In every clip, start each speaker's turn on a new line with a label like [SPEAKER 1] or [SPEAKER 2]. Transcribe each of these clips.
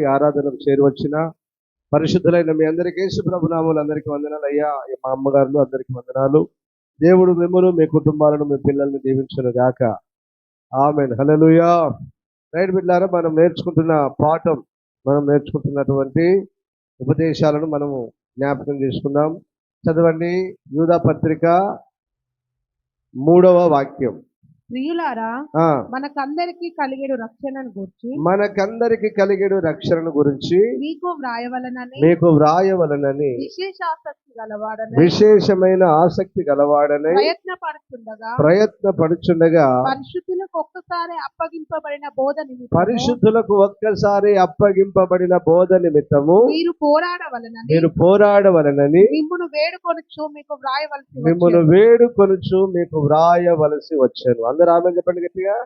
[SPEAKER 1] ఆరాధనకు చేరువచ్చిన పరిశుద్ధులైన మీ అందరికీ యేసు ప్రభు నామములో అందరికీ వందనాలు. అయ్యా మా అమ్మగారులు అందరికీ వందనాలు. దేవుడు మిమ్మల్ని మీ కుటుంబాలను మీ పిల్లల్ని దీవించును గాక. ఆమేన్. హల్లెలూయా. రైట్ బిడ్డలారా, మనం నేర్చుకుంటున్న పాఠం, మనం నేర్చుకుంటున్నటువంటి ఉపదేశాలను మనము జ్ఞాపకం చేసుకుందాం. చదవండి యూదా పత్రిక 3వ వాక్యం.
[SPEAKER 2] ప్రియులారా, మనకందరికి కలిగేడు రక్షణను గురించి మీకు వ్రాయవలనని
[SPEAKER 1] విశేషమైన ఆసక్తి గలవాడని ప్రయత్నపడుచుండగా పరిశుద్ధులకు ఒక్కసారి అప్పగింపబడిన బోధ నిమిత్తము మీరు పోరాడవలనని మిమ్మును వేడుకొనుచు మీకు వ్రాయవలసి వచ్చాను. అందరూ ఆమేన్ చెప్పండి గట్టిగా.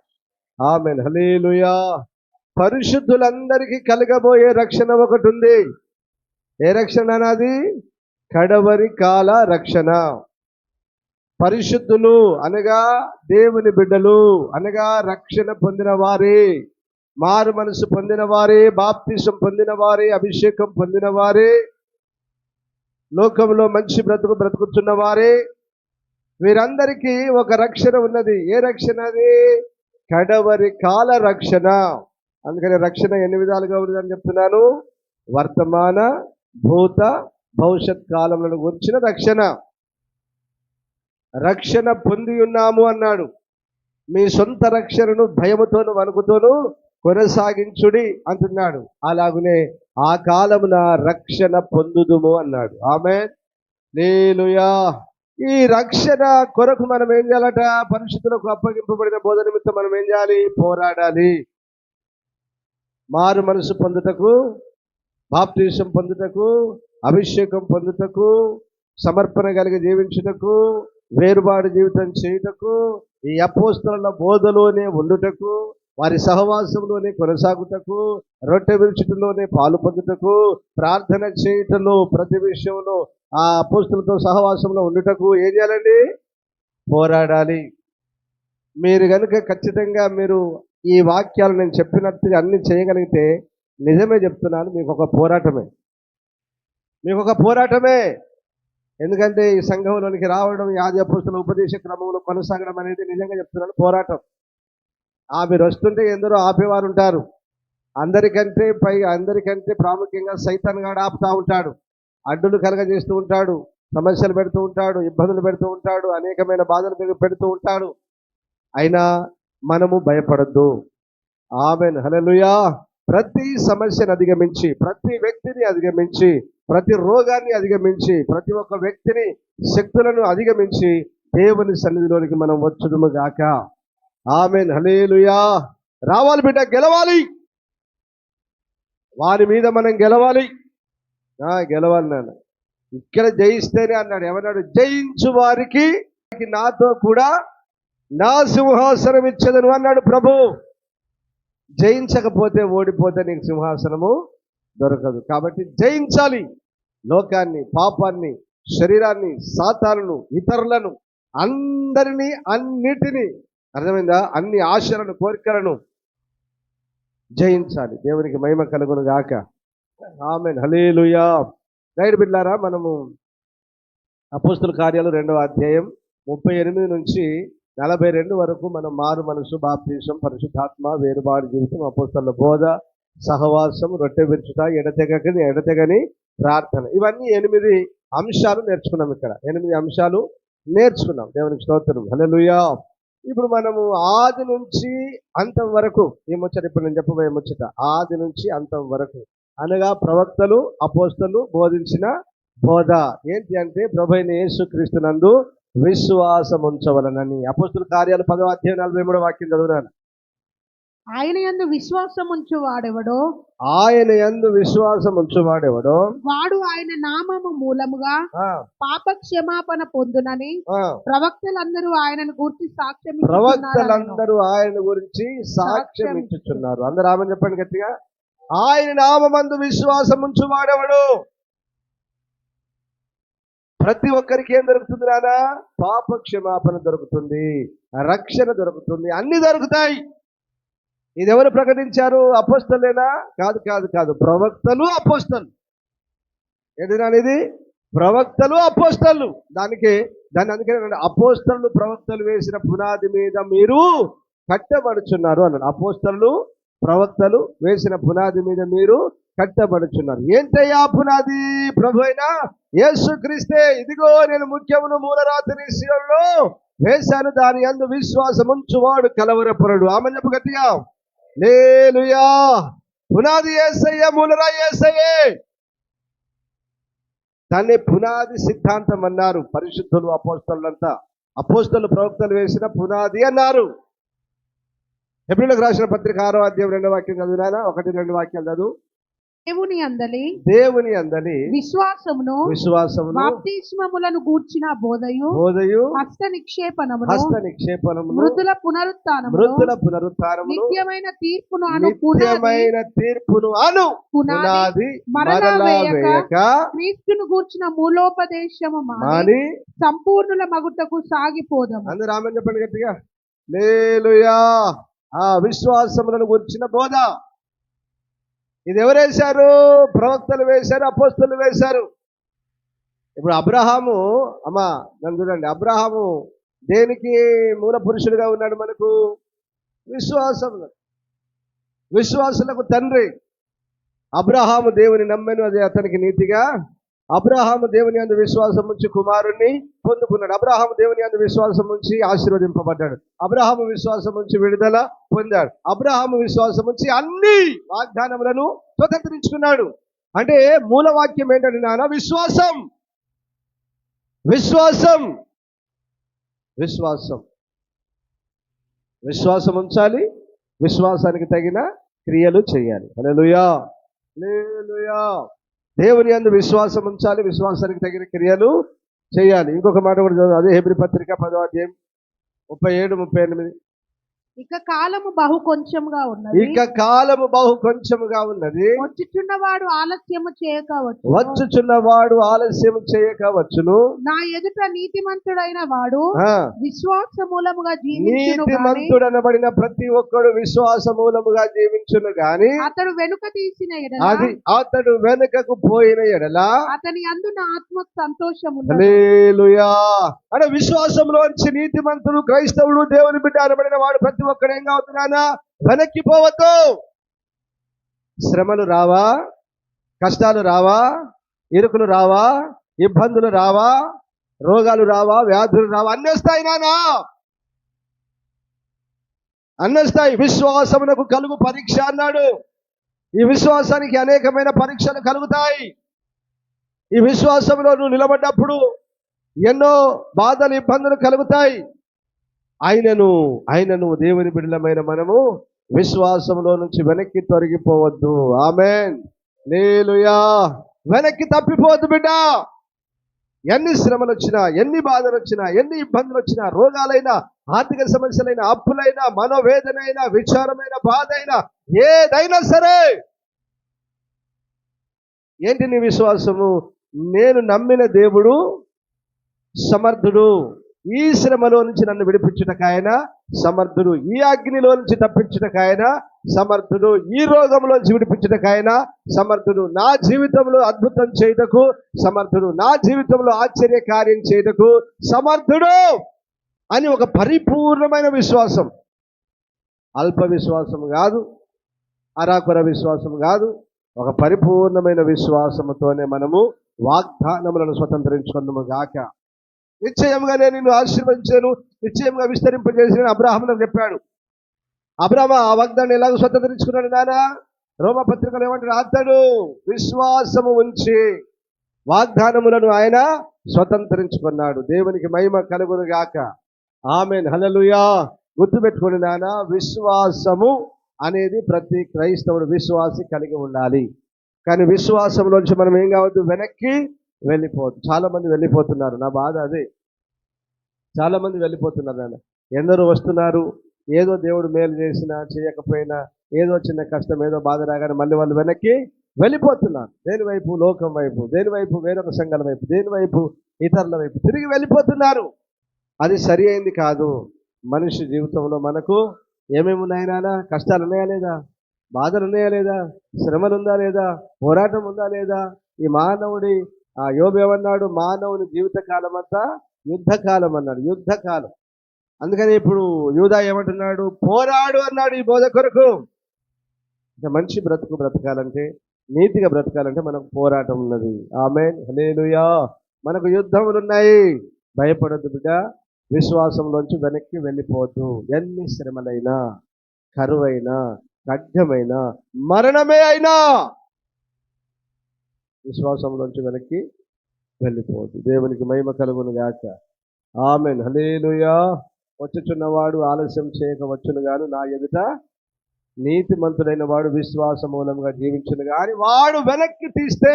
[SPEAKER 1] ఆమేన్. హల్లెలూయా. పరిశుద్ధులందరికీ కలగబోయే రక్షణ ఒకటి ఉంది. ఏ రక్షణ అన్నది? కడవరి కాల రక్షణ. పరిశుద్ధులు అనగా దేవుని బిడ్డలు అనగా రక్షణ పొందిన వారే, మారు మనసు పొందిన వారే, బాప్తిసం పొందిన వారే, అభిషేకం పొందిన వారే, లోకంలో మంచి బ్రతుకుతున్న వారే, వీరందరికీ ఒక రక్షణ ఉన్నది. ఏ రక్షణ అది? కడవరి కాల రక్షణ. అందుకని రక్షణ ఎన్ని విధాలుగా ఉన్నదని చెప్తున్నాను. వర్తమాన, భూత, భవిష్యత్ కాలములను గురించిన రక్షణ. రక్షణ పొంది ఉన్నాము అన్నాడు. మీ సొంత రక్షణను భయముతోను వణుకుతోను కొనసాగించుడి అంటున్నాడు. అలాగునే ఆ కాలమున రక్షణ పొందుదుము అన్నాడు. ఆమేన్. హల్లెలూయా. ఈ రక్షణ కొరకు మనం ఏం చేయాలట? పరిశుద్ధులకు అప్పగింపబడిన బోధ నిమిత్తం మనం ఏం చేయాలి? పోరాడాలి. మారు మనసు పొందుటకు, బాప్తిసం పొందుటకు, అభిషేకం పొందుటకు, సమర్పణ కలిగి జీవించుటకు, వేరుబాటు జీవితం చేయుటకు, ఈ అపోస్తలుల బోధలోనే ఉండుటకు, వారి సహవాసంలోనే కొనసాగుటకు, రొట్టె విరుచుటలోనే పాలు పొందుటకు, ప్రార్థన చేయుటలో, ప్రతి విషయంలో ఆ అపోస్తలులతో సహవాసంలో ఉండుటకు ఏం చేయాలండి? పోరాడాలి. మీరు కనుక ఖచ్చితంగా మీరు ఈ వాక్యాలు నేను చెప్పినట్టుగా అన్ని చేయగలిగితే, నిజమే చెప్తున్నాను, మీకు ఒక పోరాటమే. ఎందుకంటే ఈ సంఘంలోనికి రావడం, ఈ ఆది అపోస్తలుల ఉపదేశ క్రమంలో కొనసాగడం అనేది నిజంగా చెప్తున్నాను పోరాటం. మీరు వస్తుంటే ఎందరో ఆపేవారు ఉంటారు. అందరికంటే ప్రాముఖ్యంగా సైతాన్ గాడు ఆపుతా ఉంటాడు, అడ్డులు కలగజేస్తూ ఉంటాడు, సమస్యలు పెడుతూ ఉంటాడు, ఇబ్బందులు పెడుతూ ఉంటాడు, అనేకమైన బాధలు పెడుతూ ఉంటాడు. అయినా మనము భయపడద్దు. ఆమేన్. హల్లెలూయా. ప్రతి సమస్యను అధిగమించి, ప్రతి వ్యక్తిని అధిగమించి, ప్రతి రోగాన్ని అధిగమించి, ప్రతి ఒక్క వ్యక్తిని శక్తులను అధిగమించి దేవుని సన్నిధిలోనికి మనం వచ్చుదుము గాక. ఆమేన్. హల్లెలూయా. రావాలి బిడ్డ, గెలవాలి. వారి మీద మనం గెలవాలి. గెలవాలి నాన్న. ఇక్కడ జయిస్తేనే అన్నాడు. ఏమన్నాడు? జయించు వారికి నాతో కూడా నా సింహాసనం ఇచ్చేదను అన్నాడు ప్రభు. జయించకపోతే, ఓడిపోతే నీకు సింహాసనము దొరకదు. కాబట్టి జయించాలి. లోకాన్ని, పాపాన్ని, శరీరాన్ని, సాతానును, ఇతరులను, అందరినీ, అన్నిటినీ, అర్థమైందా? అన్ని ఆశలను, కోరికలను జయించాలి. దేవునికి మహిమ కలుగును గాక. ఆమేన్. హల్లెలూయా. రైట్ బిడ్డలారా, మనము అపోస్తలుల కార్యాలు 2వ అధ్యాయం 38 నుంచి 42 వరకు మనం మారు మనసు, బాప్తిసం, పరిశుద్ధాత్మ, వేరుబాటు జీవితం, అపోస్తలుల బోధ, సహవాసం, రొట్టె విరుచుట, ఎడతెగని ప్రార్థన, ఇవన్నీ 8 అంశాలు నేర్చుకున్నాం. ఇక్కడ 8 అంశాలు నేర్చుకున్నాం. దేవునికి స్తోత్రం. హల్లెలూయా. ఇప్పుడు మనము ఆది నుంచి అంతం వరకు ఈ ముచ్చట, ఇప్పుడు నేను చెప్పబోయే ముచ్చట ఆది నుంచి అంతం వరకు అనగా ప్రవక్తలు, అపోస్తలు బోధించిన బోధ ఏంటి అంటే, ప్రభువైన యేసుక్రీస్తునందు విశ్వాసం ఉంచవలనని. అపోస్తలుల కార్యాలు 10వ అధ్యాయం 43వ వాక్యం చదువునాను.
[SPEAKER 2] ఆయన యందు విశ్వాసం ఉంచువాడెవడో వాడు ఆయన నామము మూలముగా పాప క్షమాపణ పొందునని ప్రవక్తలందరూ ఆయనను గురించి సాక్ష్యం ఇచ్చుచున్నారు.
[SPEAKER 1] అందరూ ఆమేన్ చెప్పండి గట్టిగా. ఆయన నామమందు విశ్వాసం ఉంచువాడెవడు? ప్రతి ఒక్కరికి ఏం దొరుకుతుంది నానా? పాప క్షమాపణ దొరుకుతుంది, రక్షణ దొరుకుతుంది, అన్ని దొరుకుతాయి. ఇది ఎవరు ప్రకటించారు? అపోస్తలేనా? కాదు కాదు కాదు, ప్రవక్తలు అపోస్తలు. ఏంటిది? ప్రవక్తలు అపోస్తలు. దాన్ని అందుకే అపోస్తలు ప్రవక్తలు వేసిన పునాది మీద మీరు కట్టబడుచున్నారు అన్నాడు. అపోస్తలు ప్రవక్తలు వేసిన పునాది మీద మీరు కట్టబడుచున్నారు. ఏంటయ్యా పునాది? ప్రభు అయిన యేసుక్రీస్తే. ఇదిగో నేను ముఖ్యమును మూలరాతిని శిలలో వేశాను, దాని యందు విశ్వాసముంచువాడు కలవరపరుడు. ఆమె చెప్పు గట్టిగా. హల్లెలూయా. పునాది యేసయ్య, మూలరాయి యేసయ్యే. దాన్ని పునాది సిద్ధాంతం అన్నారు పరిశుద్ధులు అపోస్తలులంతా. అపోస్తలు ప్రవక్తలు వేసిన పునాది అన్నారు. హెబ్రీయులకు రాసిన పత్రిక 6వ అధ్యాయం 2వ వాక్యం చదువునా? 1-2 వాక్యాలు చదువు. దేవుని అందలి
[SPEAKER 2] విశ్వాసమును బాప్తిస్మములను గూర్చిన బోధయు హస్త నిక్షేపణమును మృతుల పునరుత్థానమును నిత్యమైన తీర్పును అను పునాది మరలా వేయక క్రీస్తును గూర్చిన మూలోపదేశము మాని సంపూర్ణుల మగుటకు సాగిపోదాము.
[SPEAKER 1] అందరూ ఆమేన్ చెప్పండి గట్టిగా. హల్లెలూయా. ఆ విశ్వాసములను గురించిన బోధ ఇది ఎవరు వేశారు? ప్రవక్తలు వేశారు, అపోస్తలు వేశారు. ఇప్పుడు అబ్రహాము, అమ్మా నన్ను చూడండి, అబ్రహాము దేనికి మూల పురుషుడిగా ఉన్నాడు మనకు? విశ్వాసులకు తండ్రి. అబ్రహాము దేవుని నమ్మెను, అది అతనికి నీతిగా. అబ్రహాము దేవుని యందు విశ్వాసం ఉంచి కుమారుణ్ణి పొందుకున్నాడు. అబ్రహాము దేవుని యందు విశ్వాసం ఉంచి ఆశీర్వదింపబడ్డాడు. అబ్రహాము విశ్వాసం ఉంచి విడుదల పొందాడు. అబ్రహాము విశ్వాసం ఉంచి అన్ని వాగ్దానములను స్వతంత్రించుకున్నాడు. అంటే మూలవాక్యం ఏంటంటే నాన్న, విశ్వాసం విశ్వాసం విశ్వాసం విశ్వాసం ఉంచాలి, విశ్వాసానికి తగిన క్రియలు చేయాలి. హల్లెలూయా. హల్లెలూయా. దేవుని యందు విశ్వాసం ఉంచాలి, విశ్వాసానికి తగిన క్రియలు చేయాలి. ఇంకొక మాట కూడా చదువు, అదే హెబ్రీ పత్రిక 10వ అధ్యాయం 37-38.
[SPEAKER 2] ఇక కాలము బహు కొంచెముగా ఉన్నది. వచ్చుచున్నవాడు ఆలస్యము చేయకవచ్చును. నా ఎదుట నీతిమంతుడైన వాడు విశ్వాస మూలముగా నీతిమంతుడనబడిన ప్రతి ఒక్కడు విశ్వాస మూలముగా జీవించును గాని అతడు వెనుకకు పోయిన ఎడల అతని అందున ఆత్మ సంతోషము. హల్లెలూయా. అంటే విశ్వాసంలోంచి నీతిమంతుడు, క్రైస్తవుడు, దేవుని బిడ్డ అనబడిన వాడు ప్రతి ఒక్కడు ఏం కావుతున్నానా? వెనక్కిపోవద్దు. శ్రమలు రావా, కష్టాలు రావా, ఇరుకులు రావా, ఇబ్బందులు రావా, రోగాలు రావా, వ్యాధులు రావా, అన్నేస్తాయి నానా, అన్నేస్తాయి. విశ్వాసమునకు కలుగు పరీక్ష అన్నాడు. ఈ విశ్వాసానికి అనేకమైన పరీక్షలు కలుగుతాయి. ఈ విశ్వాసంలో నువ్వు నిలబడ్డప్పుడు ఎన్నో బాధలు, ఇబ్బందులు కలుగుతాయి. ఆయనను దేవుని బిడ్డలమైన మనము విశ్వాసంలో నుంచి వెనక్కి తొలగిపోవద్దు. ఆమేన్. హల్లెలూయా. వెనక్కి తప్పిపోవద్దు బిడ్డ. ఎన్ని శ్రమలు వచ్చినా, ఎన్ని బాధలు వచ్చినా, ఎన్ని ఇబ్బందులు వచ్చినా, రోగాలైనా, ఆర్థిక సమస్యలైనా, అప్పులైనా, మనోవేదనైనా, విచారమైన బాధ అయినా, ఏదైనా సరే, ఏంటి నీ విశ్వాసము? నేను నమ్మిన దేవుడు సమర్థుడు. ఈ శ్రమలో నుంచి నన్ను విడిపించుటకాయన సమర్థుడు. ఈ అగ్నిలో నుంచి తప్పించుటకాయన సమర్థుడు. ఈ రోగంలోంచి విడిపించుటకాయన సమర్థుడు. నా జీవితంలో అద్భుతం చేయుటకు సమర్థుడు. నా జీవితంలో ఆశ్చర్య కార్యం చేయుటకు సమర్థుడు అని ఒక పరిపూర్ణమైన విశ్వాసం. అల్ప విశ్వాసం కాదు, అరాకొర విశ్వాసం కాదు, ఒక పరిపూర్ణమైన విశ్వాసముతోనే మనము వాగ్దానములను స్వతంత్రించుకుందాము గాక. నిశ్చయంగా నేను నిన్ను ఆశీర్వదించాను, నిశ్చయంగా విస్తరింపజేసిన అబ్రహామునకు చెప్పాడు. అబ్రహాము ఆ వాగ్దాన్ని ఎలాగో స్వతంత్రించుకున్నాడు నాన్న? రోమపత్రికలు ఏమంటాడు? అతడు విశ్వాసము ఉంచి వాగ్దానములను ఆయన స్వతంత్రించుకున్నాడు. దేవునికి మహిమ కలుగును గాక. ఆమేన్. హల్లెలూయా. గుర్తుపెట్టుకోండి నాన్న, విశ్వాసము అనేది ప్రతి క్రైస్తవుడు విశ్వాసి కలిగి ఉండాలి. కానీ విశ్వాసంలోంచి మనం ఏం కావద్దు, వెనక్కి వెళ్ళిపోవద్దు. చాలా మంది వెళ్ళిపోతున్నారు. నా బాధ అదే. చాలా మంది వెళ్ళిపోతున్నారు నాన్న. ఎందరో వస్తున్నారు, ఏదో దేవుడు మేలు చేసినా చేయకపోయినా, ఏదో చిన్న కష్టం, ఏదో బాధ రాగానే మళ్ళీ వాళ్ళు వెనక్కి వెళ్ళిపోతున్నారు. దేని వైపు? లోకం వైపు. దేని వైపు? వేరొక సంఘాల వైపు. దేని వైపు? ఇతరుల వైపు తిరిగి వెళ్ళిపోతున్నారు. అది సరి అయింది కాదు. మనిషి జీవితంలో మనకు
[SPEAKER 1] ఏమేమి ఉన్నాయి నాన్న? కష్టాలు ఉన్నాయా లేదా? బాధలు ఉన్నాయా లేదా? శ్రమలు ఉందా లేదా? పోరాటం ఉందా లేదా? ఈ మానవుడి యోబు ఏమన్నాడు? మానవుని జీవిత కాలం అంతా యుద్ధకాలం అన్నాడు. యుద్ధకాలం. అందుకని ఇప్పుడు యూదా ఏమంటున్నాడు? పోరాడు అన్నాడు ఈ బోధ కొరకు. ఇంకా మంచి బ్రతుకు బ్రతకాలంటే, నీతిగా బ్రతకాలంటే మనకు పోరాటం ఉన్నది. ఆమేన్, హల్లెలూయా. మనకు యుద్ధములు ఉన్నాయి. భయపడొద్దు బిడ్డ. విశ్వాసంలోంచి వెనక్కి వెళ్ళిపోవద్దు. ఎన్ని శ్రమలైనా, కరువైనా, ఖడ్గమైనా, మరణమే అయినా విశ్వాసంలోంచి వెనక్కి వెళ్ళిపోవద్దు. దేవునికి మహిమ కలుగును గాక. ఆమేన్, హల్లెలూయా. వచ్చుచున్నవాడు ఆలస్యం చేయక వచ్చును గాను, నా ఎదుట నీతిమంతుడైన వాడు విశ్వాస మూలంగా జీవించును గాని వాడు వెనక్కి తీస్తే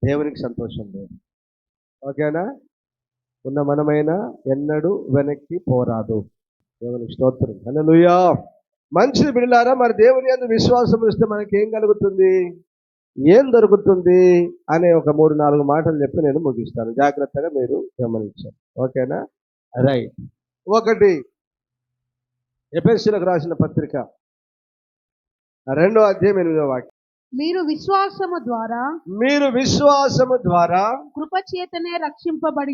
[SPEAKER 1] దేవునికి సంతోషం లేదు. ఓకేనా? ఉన్న మనమైనా ఎన్నడూ వెనక్కి పోరాదు. దేవునికి స్తోత్రం, హల్లెలూయా. మంచిది బిడ్డలారా. మరి దేవుని యందు విశ్వాసం ఇస్తే మనకి ఏం కలుగుతుంది, ఏం దొరుకుతుంది అనే ఒక 3-4 మాటలు చెప్పి నేను ముగిస్తాను. జాగ్రత్తగా మీరు గమనించాలి. ఓకేనా? రైట్. 1 ఎఫెసీయులకు రాసిన పత్రిక 2వ అధ్యాయం 8వ వాక్యం.
[SPEAKER 3] మీరు విశ్వాసము ద్వారా
[SPEAKER 1] కృపచేతనే
[SPEAKER 3] రక్షింపబడి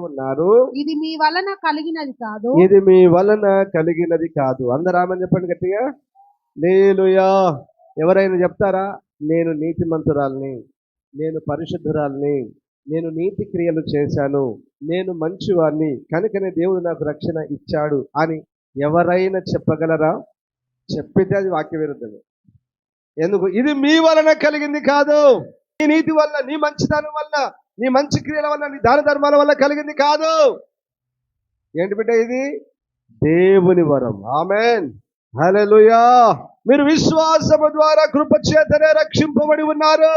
[SPEAKER 1] ఉన్నారు.
[SPEAKER 3] ఇది మీ వలన
[SPEAKER 1] కలిగినది కాదు. అందరూ ఆమేన్ చెప్పండి గట్టిగా. హల్లెలూయా. ఎవరైనా చెప్తారా? నేను నీతిమంతురాల్ని, నేను పరిశుద్ధురాల్ని, నేను నీతి క్రియలు చేశాను, నేను మంచివాడిని, కనుకనే దేవుడు నాకు రక్షణ ఇచ్చాడు అని ఎవరైనా చెప్పగలరా? చెప్పితే అది వాక్య విరుద్ధమే. ఎందుకు? ఇది మీ వలన కలిగింది కాదు. నీ నీతి వల్ల, నీ మంచితనం వల్ల, నీ మంచి క్రియల వల్ల, నీ దాన ధర్మాల వల్ల కలిగింది కాదు. ఏంటి బిడ్డ? ఇది దేవుని వరం. ఆమేన్, హల్లెలూయా. మీరు విశ్వాసము ద్వారా కృపచేతనే రక్షింపబడి ఉన్నారు.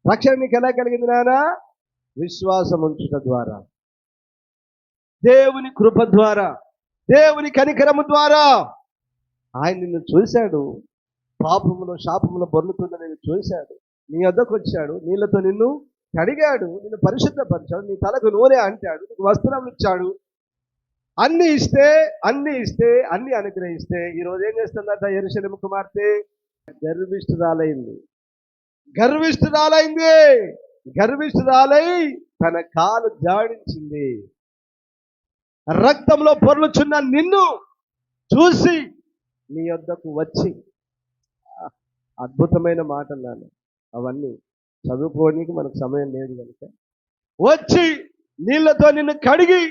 [SPEAKER 1] రక్షణ నీకు ఎలా కలిగింది నానా? విశ్వాసం ఉంచుట ద్వారా, దేవుని కృప ద్వారా, దేవుని కనికరము ద్వారా. ఆయన నిన్ను చూశాడు, పాపములో శాపములో బొర్లుతున్న నిన్ను చూశాడు, నీ వద్దకు వచ్చాడు, నీళ్ళతో నిన్ను కడిగాడు, నిన్ను పరిశుద్ధపరిచాడు, నీ తలకు నూనె అంటాడు, నీకు వస్త్రం ఇచ్చాడు. అన్ని ఇస్తే అన్ని అనుగ్రహిస్తే ఈరోజు ఏం చేస్తుందట? యెరూషలేము కుమార్తె గర్విష్ఠురాలై తన కాలు జాడించింది. రక్తంలో పొర్లుచున్న నిన్ను చూసి నీ వద్దకు వచ్చి, అద్భుతమైన మాట అన్నాను. అవన్నీ చదువుకోవడానికి మనకు సమయం లేదు కనుక, వచ్చి నీళ్లతో నిన్ను కడిగి,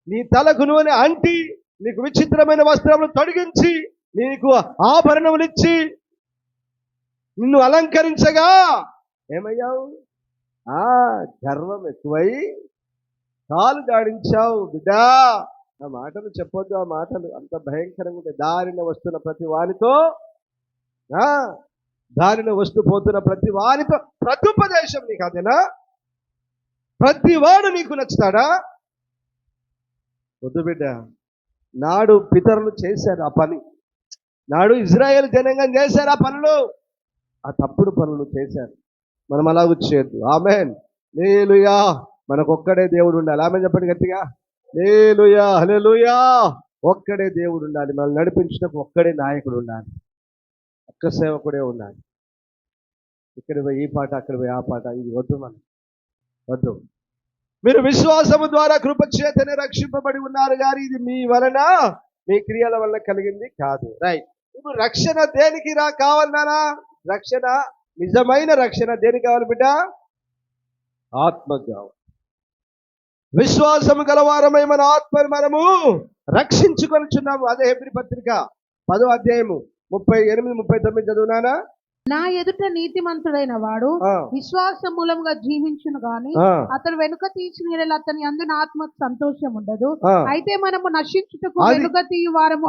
[SPEAKER 1] నీ తలకు నూనె అంటి, నీకు విచిత్రమైన వస్త్రములు తొడిగించి, నీకు ఆభరణములిచ్చి, నిన్ను అలంకరించగా ఏమయ్యావు? గర్వం ఎక్కువై కాలు జాడించావు. బిడ్డా, ఆ మాటలు చెప్పొద్దు. ఆ మాటలు అంత భయంకరంగా ఉంటాయి. దారిన వస్తున్న ప్రతి వానితో ప్రత్యుపదేశం నీకు అదేనా? ప్రతివాడు నీకు నచ్చుతాడా? వద్దు బిడ్డ. నాడు పితరులు చేశారు ఆ పని, నాడు ఇజ్రాయేల్ జనాంగం చేశారు ఆ పనులు, ఆ తప్పుడు పనులు చేశారు. మనం అలా చేయొద్దు. ఆమేన్, హల్లెలూయా. మనకు ఒక్కడే దేవుడు ఉండాలి. ఆమేన్ చెప్పండి గట్టిగా. హల్లెలూయా, హల్లెలూయా. ఒక్కడే దేవుడు ఉండాలి. మనం నడిపించడానికి ఒక్కడే నాయకుడు ఉండాలి, ఒక్క సేవకుడే ఉండాలి. ఇక్కడ పోయి ఈ పాట, అక్కడ పోయి ఆ పాట, ఇది వద్దు. మనం వద్దు. మీరు విశ్వాసము ద్వారా కృపచేతనే రక్షింపబడి ఉన్నారు కానీ ఇది మీ వలన, మీ క్రియల వల్ల కలిగింది కాదు. రైట్. ఇప్పుడు రక్షణ దేనికి కావాలన్నా? రక్షణ, నిజమైన రక్షణ దేనికి కావాలి బిడ్డ? ఆత్మకు కావాలి. విశ్వాసము గలవారమై మన ఆత్మను మనము రక్షించుకొనిచున్నాము. అదే హెబ్రీ పత్రిక 10వ అధ్యాయము 38-39 చదువునానా?
[SPEAKER 3] నా ఎదుట నీతిమంతుడైన వాడు విశ్వాస మూలంగా జీవించును గాని అతడు వెనుక తీసిన అతని అందున ఆత్మకు సంతోషం ఉండదు. అయితే మనము నశించుటకు వెనుక తీయువారము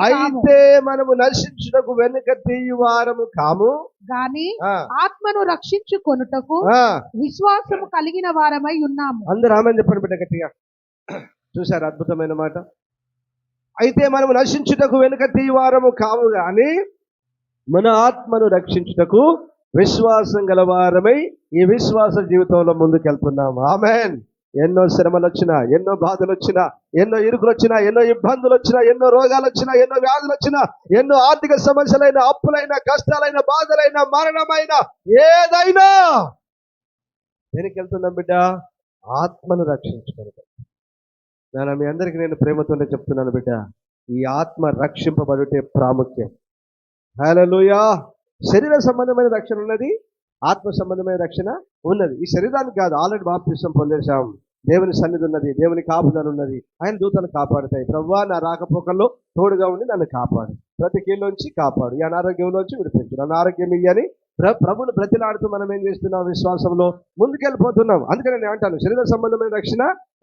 [SPEAKER 3] కాము గాని ఆత్మను రక్షించుకొనుటకు విశ్వాసము కలిగిన వారమై ఉన్నాము.
[SPEAKER 1] అందరూ ఆమేన్ చెప్పండి బిడ్డ గట్టిగా. చూశారు అద్భుతమైన మాట. అయితే మనము నశించుటకు వెనుక తీయువారము కాము గాని మన ఆత్మను రక్షించుటకు విశ్వాసం గలవారమై ఈ విశ్వాస జీవితంలో ముందుకెళ్తున్నాము. ఆమేన్.
[SPEAKER 2] ఎన్నో శ్రమలు వచ్చినా, ఎన్నో బాధలు వచ్చినా, ఎన్నో ఇరుకులు వచ్చినా, ఎన్నో ఇబ్బందులు వచ్చినా, ఎన్నో రోగాలు వచ్చినా, ఎన్నో వ్యాధులు వచ్చినా, ఎన్నో ఆర్థిక సమస్యలైన, అప్పులైన, కష్టాలైన, బాధలైన, మరణమైన ఏదైనా దేనికి వెళ్తున్నాం బిడ్డ? ఆత్మను రక్షించుకోవడం. నేను మీ అందరికీ నేను ప్రేమతోనే చెప్తున్నాను బిడ్డ, ఈ ఆత్మ రక్షింపబడుటే ప్రాముఖ్యం. హల్లెలూయా. శరీర సంబంధమైన రక్షణ ఉన్నది, ఆత్మ సంబంధమైన రక్షణ ఉన్నది. ఈ శరీరానికి కాదు, ఆల్రెడీ బాప్తిసం పొందేశాం. దేవుని సన్నిధి ఉన్నది, దేవుని కాపుదల ఉన్నది, ఆయన దూతలు కాపాడుతాయి. ప్రభువా నా రాకపోకల్లో తోడుగా ఉండి నన్ను కాపాడు, ప్రతి కీళ్ళలోంచి కాపాడు, ఈ అనారోగ్యంలోంచి విడిపించు, నన్ను ఆరోగ్యం ఇయ్యని ప్రభుని బ్రతిలాడుతూ మనం ఏం చేస్తున్నాం? విశ్వాసంలో ముందుకెళ్ళిపోతున్నాం. అందుకని నేను అంటాను, శరీర సంబంధమైన రక్షణ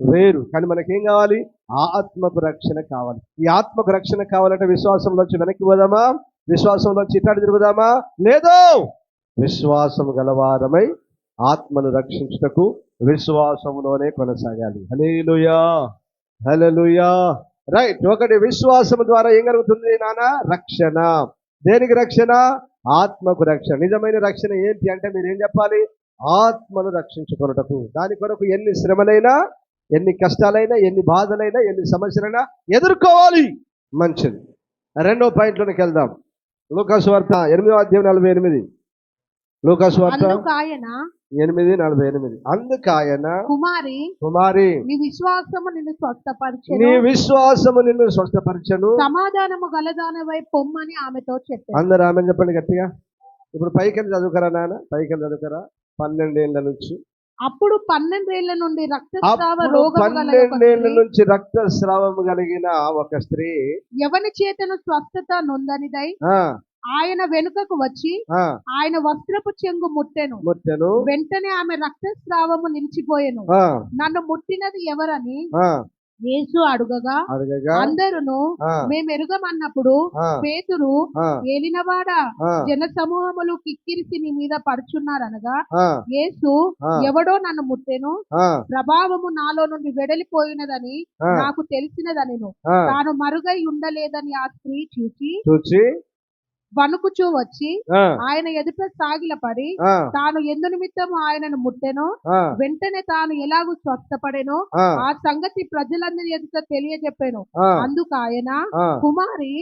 [SPEAKER 2] వేరు, కానీ మనకేం కావాలి? ఆత్మకు రక్షణ కావాలి. ఈ ఆత్మకు రక్షణ కావాలంటే విశ్వాసంలోంచి వెనక్కి పోదామా? విశ్వాసంలోంచి ఇట్లాంటి తిరుగుదామా? లేదు. విశ్వాసం గలవారమై ఆత్మను రక్షించుటకు విశ్వాసంలోనే కొనసాగాలి. హల్లెలూయా, హల్లెలూయా. రైట్. ఒకటి, విశ్వాసం ద్వారా ఏం కలుగుతుంది నాన్న? రక్షణ. దేనికి రక్షణ? ఆత్మకు రక్షణ. నిజమైన రక్షణ ఏంటి అంటే మీరు ఏం చెప్పాలి? ఆత్మను రక్షించుకొనుటకు. దాని కొరకు ఎన్ని శ్రమలైనా, ఎన్ని కష్టాలైనా, ఎన్ని బాధలైనా, ఎన్ని సమస్యలైనా ఎదుర్కోవాలి. మంచిది. రెండో పాయింట్లోకి వెళ్దాం. లూకాసు వార్త 8:48. లూకాసు వార్త 8:48. అందుకాయన, కుమారి
[SPEAKER 3] నీ విశ్వాసము నిన్ను
[SPEAKER 2] స్వస్థపరచెను,
[SPEAKER 3] సమాధానము గలదానవై పొమ్మని ఆమెతో చెప్పాను.
[SPEAKER 2] అందరూ ఆమె చెప్పండి గట్టిగా. ఇప్పుడు పైకి చదువుకరా నాన్న, పైకి చదువుకరా. 12 ఏళ్ల నుంచి,
[SPEAKER 3] అప్పుడు 12 ఏళ్ల నుండి
[SPEAKER 2] రక్తస్రావము కలిగిన ఒక స్త్రీ
[SPEAKER 3] ఎవని చేతను స్వస్థత నొందనిదై ఆయన వెనుకకు వచ్చి ఆయన వస్త్రపు చెంగు ముట్టెను. వెంటనే ఆమె రక్తస్రావము నిలిచిపోయెను. నన్ను ముట్టినది ఎవరని యేసు అడుగగా అందరును మేమెరుగమన్నప్పుడు పేతురు, ఏలినవాడా, జన సమూహములు కిక్కిరిసి నీ మీద పడుచున్నారనగా యేసు, ఎవడో నన్ను ముట్టెను, ప్రభావము నాలో నుండి వెడలిపోయినదని నాకు తెలిసినదనిను. తాను మరుగై ఉండలేదని ఆ స్త్రీ చూచి వణుకుచూ వచ్చి ఆయన ఎదుట సాగిలపడి తాను ఎందు నిమిత్తము ఆయనను ముట్టెనో, వెంటనే తాను ఎలాగూ స్వస్థపడెనో ఆ సంగతి ప్రజలందరి ఎదుట తెలియజెప్పాను. అందుకు ఆయన, కుమారి,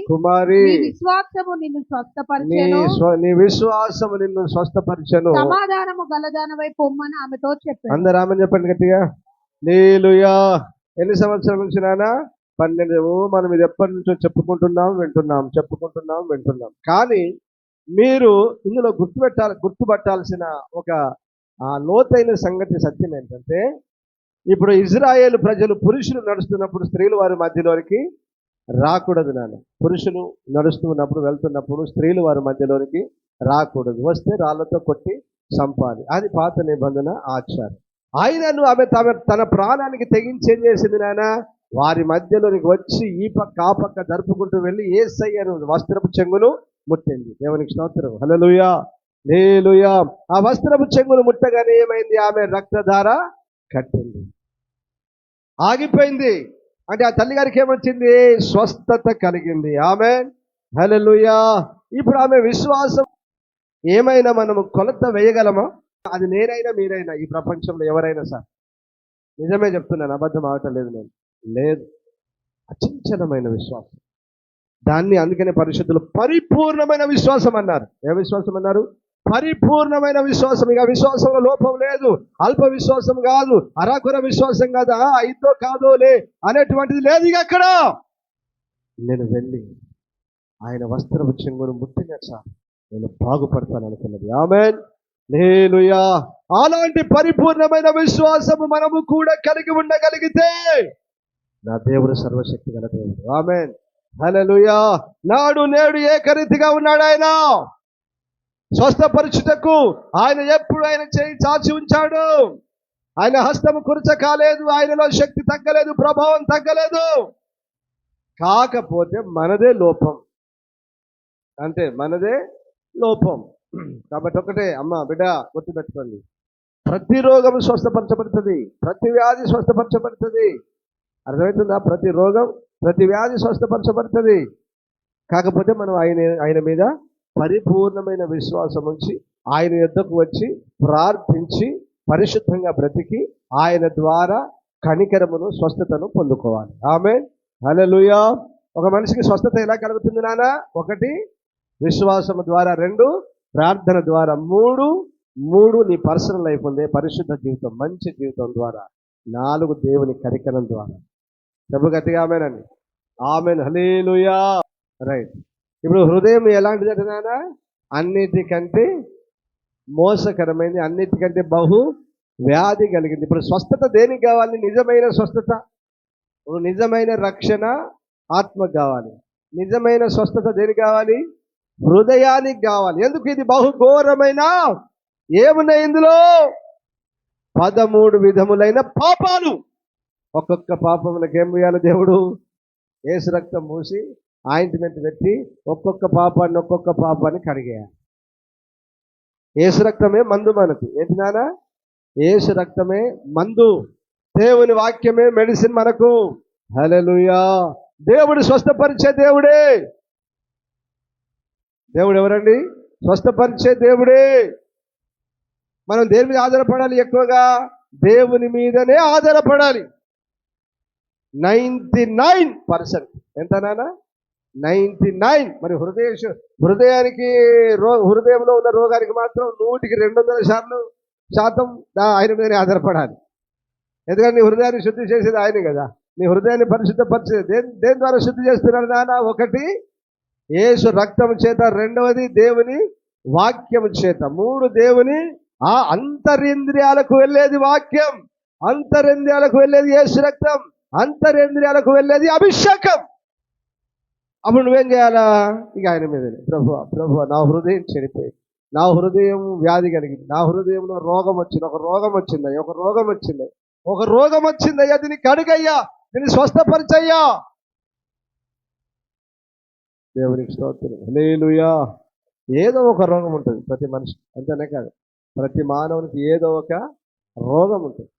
[SPEAKER 3] నీ విశ్వాసము నిన్ను స్వస్థపరిచెను, సమాధానము గలదానవై పొమ్మని ఆమెతో చెప్పాను.
[SPEAKER 2] అందరూ ఆమె చెప్పండి గట్టిగా. హల్లెలూయా. ఎన్ని సంవత్సరాల నుంచి నాన్న? 12. మనం ఇది ఎప్పటి నుంచో చెప్పుకుంటున్నాం, వింటున్నాం. కానీ మీరు ఇందులో గుర్తుపట్టాల్సిన ఒక లోతైన సంగతి, సత్యం ఏంటంటే, ఇప్పుడు ఇజ్రాయేలు ప్రజలు పురుషులు నడుస్తున్నప్పుడు స్త్రీలు వారి మధ్యలోనికి రాకూడదు నాన్న. పురుషులు నడుస్తున్నప్పుడు, వెళ్తున్నప్పుడు స్త్రీలు వారి మధ్యలోనికి రాకూడదు. వస్తే రాళ్లతో కొట్టి చంపాలి. అది పాత నిబంధన ఆచారం. ఆయనను ఆమె తన ప్రాణానికి తెగించి ఏం చేసింది నాన్న? వారి మధ్యలోనికి వచ్చి ఈ పక్క ఆ పక్క జరుపుకుంటూ వెళ్ళి యేసయ్యను వస్త్రపు చెంగును ముట్టింది. దేవునికి స్తోత్రం. హల్లెలూయా, హల్లెలూయా. ఆ వస్త్రపు చెంగును ముట్టగానే ఏమైంది? ఆమె రక్తధార కట్టింది, ఆగిపోయింది. అంటే ఆ తల్లి గారికి ఏమొచ్చింది? స్వస్థత కలిగింది. ఆమేన్, హల్లెలూయా. ఇప్పుడు ఆమె విశ్వాసం ఏమైనా మనము కొలత వేయగలమా? అది నేనైనా మీరైనా, ఈ ప్రపంచంలో ఎవరైనా సార్, నిజమే చెప్తున్నాను, అబద్ధం ఆడటం లేదు నేను. లేదు, అచంచలమైన విశ్వాసం. దాన్ని అందుకనే పరిశుద్ధులు పరిపూర్ణమైన విశ్వాసం అన్నారు. ఏ విశ్వాసం అన్నారు? పరిపూర్ణమైన విశ్వాసం. ఇక విశ్వాసంలో లోపం లేదు, అల్ప విశ్వాసం కాదు, అరాకుర విశ్వాసం కాదు, అయితో కాదోలే అనేటువంటిది లేదు. ఇక అక్కడ నేను వెళ్ళి ఆయన వస్త్రపు చెంగును ముట్టిన సార్ నేను బాగుపడతాను అనుకున్నది. ఆమేన్, హల్లెలూయా. అలాంటి పరిపూర్ణమైన విశ్వాసము మనము కూడా కలిగి ఉండగలిగితే నా దేవుడు సర్వశక్తి గల దేవుడు. ఆమేన్, హల్లెలూయా. నాడు నేడు ఏకరీతిగా ఉన్నాడు. ఆయన స్వస్థపరచుటకు ఆయన ఎప్పుడు ఆయన చేయి చాచి ఉంచాడు. ఆయన హస్తము కురచ కాలేదు, ఆయనలో శక్తి తగ్గలేదు, ప్రభావం తగ్గలేదు. కాకపోతే మనదే లోపం, అంతే, మనదే లోపం. కాబట్టి ఒకటే అమ్మ బిడ్డ గుర్తుపెట్టుకోండి, ప్రతి రోగం స్వస్థపరచబడుతుంది, ప్రతి వ్యాధి స్వస్థపరచబడుతుంది. అర్థమవుతుందా? ప్రతి రోగం, ప్రతి వ్యాధి స్వస్థపరచబడుతుంది. కాకపోతే మనం ఆయన మీద పరిపూర్ణమైన విశ్వాసం ఉంచి ఆయన యొద్దకు వచ్చి ప్రార్థించి పరిశుద్ధంగా బ్రతికి ఆయన ద్వారా కనికరమును స్వస్థతను పొందుకోవాలి. ఆమేన్, హల్లెలూయా. ఒక మనిషికి స్వస్థత ఎలా కలుగుతుంది నాన్న? 1 విశ్వాసం ద్వారా, 2 ప్రార్థన ద్వారా, 3 నీ పర్సనల్ లైఫ్ ఉంది పరిశుద్ధ జీవితం, మంచి జీవితం ద్వారా, 4 దేవుని కనికరం ద్వారా. ప్రభు గట్టిగా ఆమేనండి. ఆమేన్, హల్లెలూయా. రైట్. ఇప్పుడు హృదయం ఎలాంటిదంటే నాన్న? అన్నిటికంటే మోసకరమైంది, అన్నిటికంటే బహు వ్యాధి కలిగింది. ఇప్పుడు స్వస్థత దేనికి కావాలి? నిజమైన స్వస్థత, నిజమైన రక్షణ ఆత్మకు కావాలి. నిజమైన స్వస్థత దేనికి కావాలి? హృదయానికి కావాలి. ఎందుకు? ఇది బహుఘోరమైన ఏమున్నాయి ఇందులో? 13 విధములైన పాపాలు. ఒక్కొక్క పాపములకు ఏం చేయాలి? దేవుడు యేసు రక్తం మూసి ఆయింట్మెంట్ పెట్టి ఒక్కొక్క పాపాన్ని కడిగేయాలి. యేసు రక్తమే మందు మనకు. ఏంటి నాన్న? యేసు రక్తమే మందు. దేవుని వాక్యమే మెడిసిన్ మనకు. హల్లెలూయా. దేవుడు స్వస్థపరిచే దేవుడే. దేవుడు ఎవరండి? స్వస్థపరిచే దేవుడే. మనం దేని మీద ఆధారపడాలి? ఎక్కువగా దేవుని మీదనే ఆధారపడాలి. 99%. ఎంత నాన్న? 99. మరి హృదయానికి హృదయంలో ఉన్న రోగానికి మాత్రం 100కి 200 శాతం ఆయన మీదనే ఆధారపడాలి. ఎందుకంటే నీ హృదయాన్ని శుద్ధి చేసేది ఆయన కదా. నీ హృదయాన్ని పరిశుద్ధపరిచేది దేని ద్వారా శుద్ధి చేస్తున్నాడు నాన్న? 1 యేసు రక్తం చేత, 2వది దేవుని వాక్యం చేత, 3 దేవుని అంతరింద్రియాలకు వెళ్ళేది వాక్యం, అంతరింద్రియాలకు వెళ్ళేది యేసు రక్తం, అంతరింద్రియాలకు వెళ్ళేది అభిషేకం. అప్పుడు నువ్వేం చేయాలా? ఇక ఆయన మీదనే, ప్రభువా నా హృదయం చెడిపోయింది, నా హృదయం వ్యాధి కలిగింది, నా హృదయంలో రోగం వచ్చింది, ఒక రోగం వచ్చిందయ్యా, దీన్ని కడుగయ్యా, దీన్ని స్వస్థపరిచయ్యా. దేవునికి స్తోత్రం, హల్లెలూయా. ఏదో ఒక రోగం ఉంటుంది ప్రతి మనిషికి, అంతేనే కాదు, ప్రతి మానవునికి ఏదో ఒక రోగం ఉంటుంది.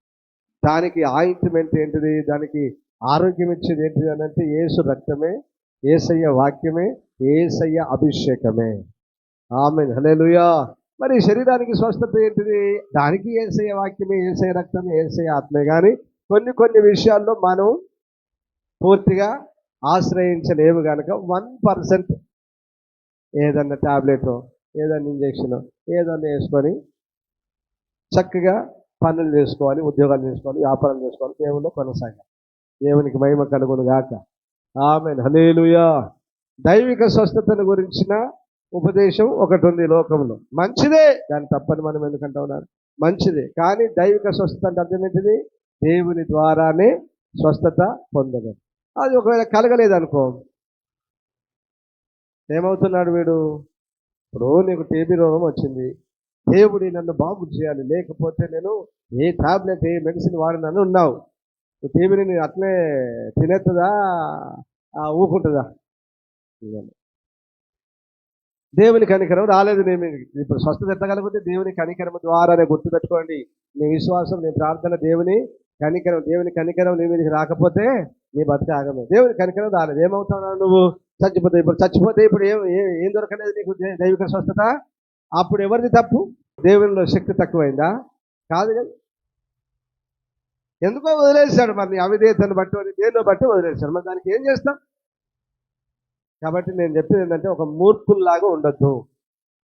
[SPEAKER 2] దానికి ఆయింట్మెంట్ ఏంటిది? దానికి ఆరోగ్యం ఇచ్చేది ఏంటిది అని అంటే యేసు రక్తమే, యేసయ్య వాక్యమే, యేసయ్య అభిషేకమే. ఆమేన్, హల్లెలూయా. మరి శరీరానికి స్వస్థత ఏంటిది? దానికి యేసయ్య వాక్యమే, యేసయ్య రక్తమే, యేసయ్య ఆత్మే. కానీ కొన్ని విషయాల్లో మనం పూర్తిగా ఆశ్రయించలేము కనుక 1% ఏదన్నా టాబ్లెట్, ఏదన్నా ఇంజక్షన్, ఏదన్నా వేసుకొని చక్కగా పనులు చేసుకోవాలి, ఉద్యోగాలు చేసుకోవాలి, వ్యాపారాలు చేసుకోవాలి, దేవుల్లో కొనసాగాలి. దేవునికి మహిమ కలుగును గాక. ఆమేన్, హల్లెలూయా. దైవిక స్వస్థతను గురించిన ఉపదేశం ఒకటి ఉంది లోకంలో, మంచిదే, దాని తప్పని మనం ఎందుకంటా ఉన్నారు, మంచిదే. కానీ దైవిక స్వస్థత అంటే అర్థం ఏంటిది? దేవుని ద్వారానే స్వస్థత పొందడం. అది ఒకవేళ కలగలేదనుకో, ఏమవుతున్నాడు వీడు? ఇప్పుడు నీకు టీబీ రోగం వచ్చింది, దేవుడి నన్ను బాగు చేయాలి, లేకపోతే నేను ఏ టాబ్లెట్, ఏ మెడిసిన్ వాడినని ఉన్నావు. టీబీని నేను అట్లే తినేస్తుందా, ఊకుంటుందా? దేవుని కనికరం రాలేదు. నేను ఇప్పుడు స్వస్థత ఎత్తగలిగితే దేవుని కనికరం ద్వారానే. గుర్తుపెట్టుకోండి, నీ విశ్వాసం, నీ ప్రార్థన దేవుని కనికరం నీ మీదకి రాకపోతే నీ బతికి ఆగమే. దేవుని కనికరం రాలేదు, ఏమవుతున్నావు నువ్వు? చచ్చిపోతే ఇప్పుడు ఏం దొరకలేదు నీకు దైవిక స్వస్థత? అప్పుడు ఎవరిది తప్పు? దేవునిలో శక్తి తక్కువైందా? కాదు కదా. ఎందుకో వదిలేశాడు, మరి నీ అవిధేయతను బట్టి, దేన్నో బట్టి వదిలేశాడు. మరి దానికి ఏం చేస్తాం? కాబట్టి నేను చెప్పేది ఏంటంటే, ఒక మూర్ఖుల్లాగా ఉండొద్దు.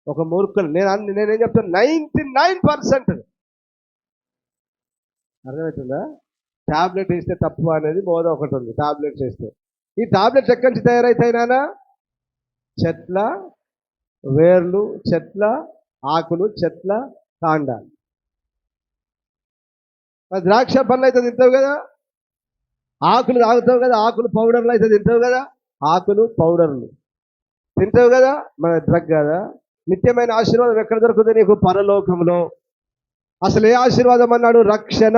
[SPEAKER 2] ఒక మూర్ఖులు నేనేం చెప్తాను, 99%. అర్థమవుతుందా? టాబ్లెట్ వేస్తే తప్పు అనేది బోధ ఒకటి ఉంది. టాబ్లెట్స్ వేస్తే, ఈ టాబ్లెట్స్ ఎక్కడి నుంచి తయారైతాయి నానా? చెట్ల వేర్లు, చెట్ల ఆకులు, చెట్ల కాండాలు. ద్రాక్ష పళ్ళు అయితే తింటావు కదా, ఆకులు తాగుతావు కదా, ఆకులు పౌడర్లు అయితే తింటావు కదా, ఆకులు పౌడర్లు తింటావు కదా, మన డ్రగ్ కదా. నిత్యమైన ఆశీర్వాదం ఎక్కడ దొరుకుతుంది నీకు? పరలోకంలో. అసలు ఏ ఆశీర్వాదం అన్నాడు? రక్షణ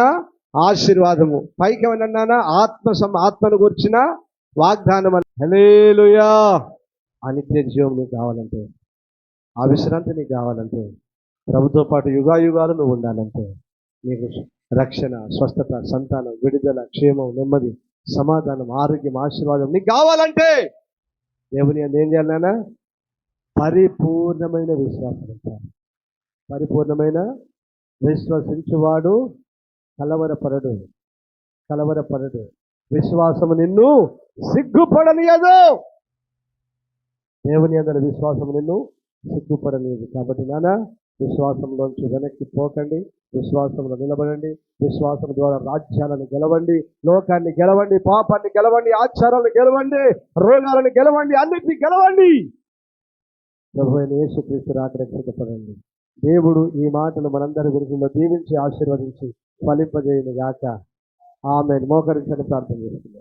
[SPEAKER 2] ఆశీర్వాదము. పైకి ఏమన్నా? ఆత్మను గుర్చిన వాగ్దానం. హల్లెలూయా. ఆ నిత్య జీవం నీకు కావాలంటే, ఆ విశ్రాంతి నీకు కావాలంటే, ప్రభుతో పాటు యుగాయుగాలు నువ్వు ఉండాలంటే, నీకు రక్షణ, స్వస్థత, సంతానం, విడుదల, క్షేమం, నెమ్మది, సమాధానం, ఆరోగ్యం, ఆశీర్వాదం నీకు కావాలంటే దేవుని ఏం చేయాలన్నా? పరిపూర్ణమైన విశ్వాసం. పరిపూర్ణమైన
[SPEAKER 1] విశ్వసించువాడు కలవరపరడు. విశ్వాసము నిన్ను సిగ్గుపడనియదు. దేవుని యందు విశ్వాసము నిన్ను సిగ్గుపడనియదు. కాబట్టి నాన్న, విశ్వాసంలోంచి వెనక్కి పోకండి, విశ్వాసంలో నిలబడండి. విశ్వాసం ద్వారా రాజ్యాలను గెలవండి, లోకాన్ని గెలవండి, పాపాన్ని గెలవండి, ఆచారాలను గెలవండి, రోగాలను గెలవండి, అన్నిటినీ గెలవండి. ప్రభువైన యేసుక్రీస్తు రాకడ సిద్ధపడండి. దేవుడు ఈ మాటలు మనందరి గురించి దీవించి ఆశీర్వదించి ఫలింపజేయును గాక. ఆమేన్. మోకరించని ప్రార్థన చేస్తున్నాం.